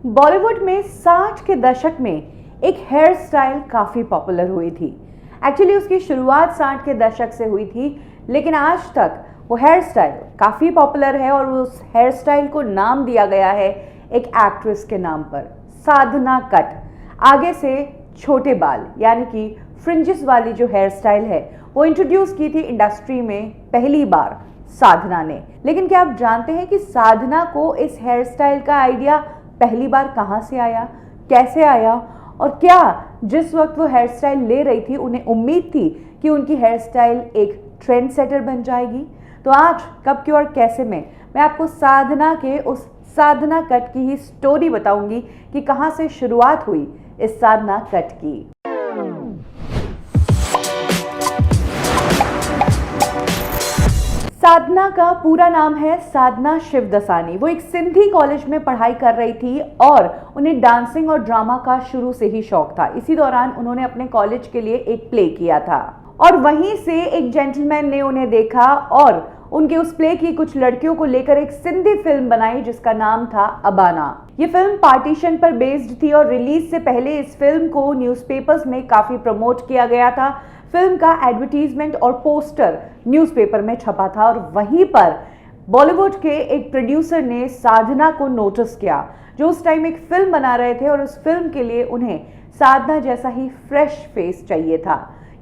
बॉलीवुड में 60 के दशक में एक हेयर स्टाइल काफ़ी पॉपुलर हुई थी। एक्चुअली उसकी शुरुआत 60 के दशक से हुई थी, लेकिन आज तक वो हेयर स्टाइल काफ़ी पॉपुलर है और उस हेयर स्टाइल को नाम दिया गया है एक एक्ट्रेस के नाम पर, साधना कट। आगे से छोटे बाल यानी कि फ्रिंजेस वाली जो हेयर स्टाइल है वो इंट्रोड्यूस की थी इंडस्ट्री में पहली बार साधना ने। लेकिन क्या आप जानते हैं कि साधना को इस हेयर स्टाइल का आइडिया पहली बार कहाँ से आया, कैसे आया, और क्या जिस वक्त वो हेयर स्टाइल ले रही थी उन्हें उम्मीद थी कि उनकी हेयर स्टाइल एक ट्रेंड सेटर बन जाएगी। तो आज कब क्यों और कैसे में मैं आपको साधना के उस साधना कट की ही स्टोरी बताऊंगी कि कहाँ से शुरुआत हुई इस साधना कट की। साधना का पूरा नाम है साधना शिवदसानी। वो एक सिंधी कॉलेज में पढ़ाई कर रही थी और उन्हें डांसिंग और ड्रामा का शुरू से ही शौक था। इसी दौरान उन्होंने अपने कॉलेज के लिए एक प्ले किया था और वहीं से एक जेंटलमैन ने उन्हें देखा और उनके उस प्ले की कुछ लड़कियों को लेकर एक सिंधी फिल्म बनाई जिसका नाम था अबाना। ये फिल्म पार्टीशन पर बेस्ड थी और रिलीज से पहले इस फिल्म को न्यूज़पेपर्स में काफी प्रमोट किया गया था। फिल्म का एडवर्टीजमेंट और पोस्टर न्यूज़पेपर में छपा था और वहीं पर बॉलीवुड के एक प्रोड्यूसर ने साधना को नोटिस किया, जो उस टाइम एक फिल्म बना रहे थे और उस फिल्म के लिए उन्हें साधना जैसा ही फ्रेश फेस चाहिए था।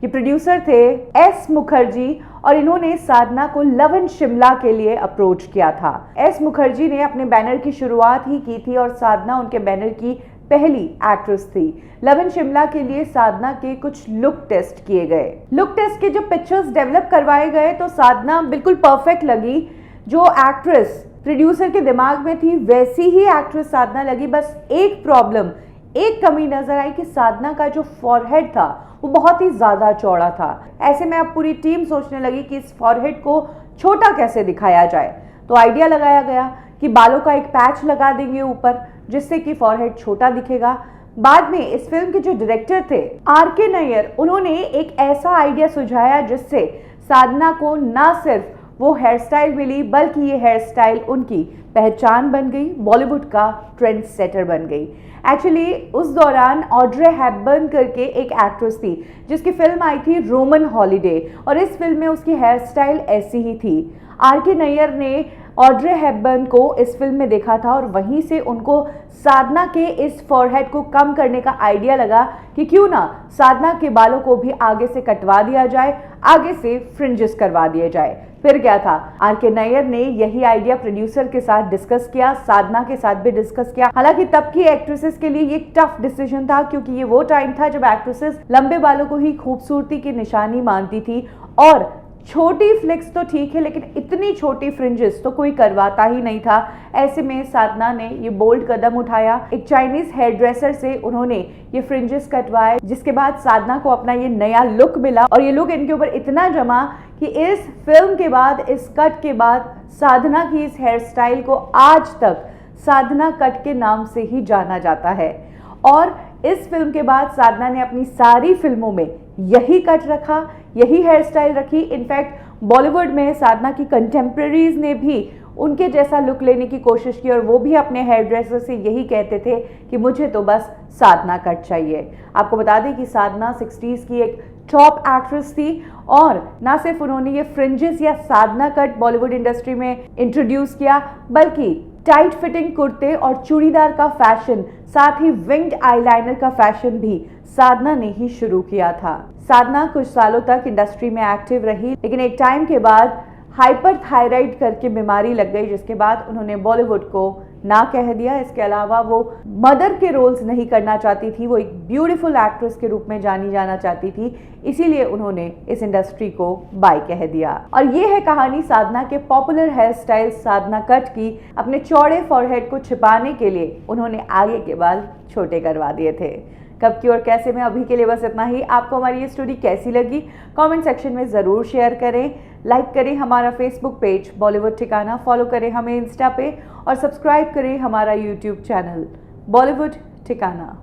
ये प्रोड्यूसर थे एस मुखर्जी और इन्होंने साधना को लव इन शिमला के लिए अप्रोच किया था। एस मुखर्जी ने अपने बैनर की शुरुआत ही की थी और साधना उनके बैनर की पहली एक्ट्रेस थी। लव इन शिमला के लिए साधना के कुछ लुक टेस्ट किए गए। लुक टेस्ट के जो पिक्चर्स डेवलप करवाए गए तो साधना बिल्कुल परफेक्ट लगी। जो एक्ट्रेस प्रोड्यूसर के दिमाग में थी वैसी ही एक्ट्रेस साधना लगी। बस एक प्रॉब्लम, एक कमी नजर आई कि साधना का जो फॉरहेड था वो बहुत ही ज्यादा चौड़ा था। ऐसे में अब पूरी टीम सोचने लगी कि इस फॉरहेड को छोटा कैसे दिखाया जाए। तो आइडिया लगाया गया कि बालों का एक पैच लगा देंगे ऊपर जिससे कि फॉरहेड छोटा दिखेगा। बाद में इस फिल्म के जो डायरेक्टर थे आर.के. नैयर, उन्होंने एक ऐसा आइडिया सुझाया जिससे साधना को ना सिर्फ वो हेयर स्टाइल मिली बल्कि ये हेयर स्टाइल उनकी पहचान बन गई, बॉलीवुड का ट्रेंड सेटर बन गई। एक्चुअली उस दौरान ऑड्रे हेपबर्न करके एक एक्ट्रेस थी जिसकी फिल्म आई थी रोमन हॉलीडे और इस फिल्म में उसकी हेयर स्टाइल ऐसी ही थी। आर.के. नैयर ने ऑड्रे हेपबर्न को इस फिल्म में देखा था और वहीं से उनको साधना के इस फॉरहेड को कम करने का आइडिया लगा कि क्यों ना साधना के बालों को भी आगे से कटवा दिया जाए, आगे से फ्रिंजेस करवा दिए जाए। फिर क्या था, आर.के. नैयर ने यही आइडिया प्रोड्यूसर के साथ डिस्कस किया, साधना के साथ भी डिस्कस किया। हालांकि तब की एक्ट्रेसेस के लिए ये टफ डिसीजन था क्योंकि ये वो टाइम था जब एक्ट्रेसेस लंबे बालों को ही खूबसूरती की निशानी मानती थी और छोटी फ्लिक्स तो ठीक है लेकिन इतनी छोटी फ्रिंजेस तो कोई करवाता ही नहीं था। ऐसे में साधना ने ये बोल्ड कदम उठाया। एक चाइनीज हेयर ड्रेसर से उन्होंने ये फ्रिंजेस कटवाए जिसके बाद साधना को अपना ये नया लुक मिला और ये लुक इनके ऊपर इतना जमा कि इस फिल्म के बाद, इस कट के बाद साधना की इस हेयर स्टाइल को आज तक साधना कट के नाम से ही जाना जाता है। और इस फिल्म के बाद साधना ने अपनी सारी फिल्मों में यही कट रखा, यही हेयर स्टाइल रखी। इनफैक्ट बॉलीवुड में साधना की कंटेम्प्रेरीज ने भी उनके जैसा लुक लेने की कोशिश की और वो भी अपने हेयर ड्रेसर से यही कहते थे कि मुझे तो बस साधना कट चाहिए। आपको बता दें कि साधना 60s की एक टॉप एक्ट्रेस थी और ना सिर्फ उन्होंने ये फ्रिंजेस या साधना कट बॉलीवुड इंडस्ट्री में इंट्रोड्यूस किया बल्कि टाइट फिटिंग कुर्ते और चूड़ीदार का फैशन, साथ ही विंग्ड आईलाइनर का फैशन भी साधना ने ही शुरू किया था। साधना कुछ सालों तक इंडस्ट्री में एक्टिव रही लेकिन एक टाइम के बाद हाइपरथायराइड करके बीमारी लग गई जिसके बाद उन्होंने बॉलीवुड को ना कह दिया। इसके अलावा वो मदर के रोल्स नहीं करना चाहती थी, वो एक ब्यूटीफुल एक्ट्रेस के रूप में जानी जाना चाहती थी, इसीलिए उन्होंने इस इंडस्ट्री को बाय कह दिया। और ये है कहानी साधना के पॉपुलर हेयर स्टाइल साधना कट की। अपने चौड़े फॉरहेड को छिपाने के लिए उन्होंने आगे के बाल छोटे करवा दिए थे। कब की और कैसे में अभी के लिए बस इतना ही। आपको हमारी ये स्टोरी कैसी लगी कमेंट सेक्शन में ज़रूर शेयर करें। लाइक करें हमारा फेसबुक पेज बॉलीवुड ठिकाना, फॉलो करें हमें इंस्टा पे और सब्सक्राइब करें हमारा यूट्यूब चैनल बॉलीवुड ठिकाना।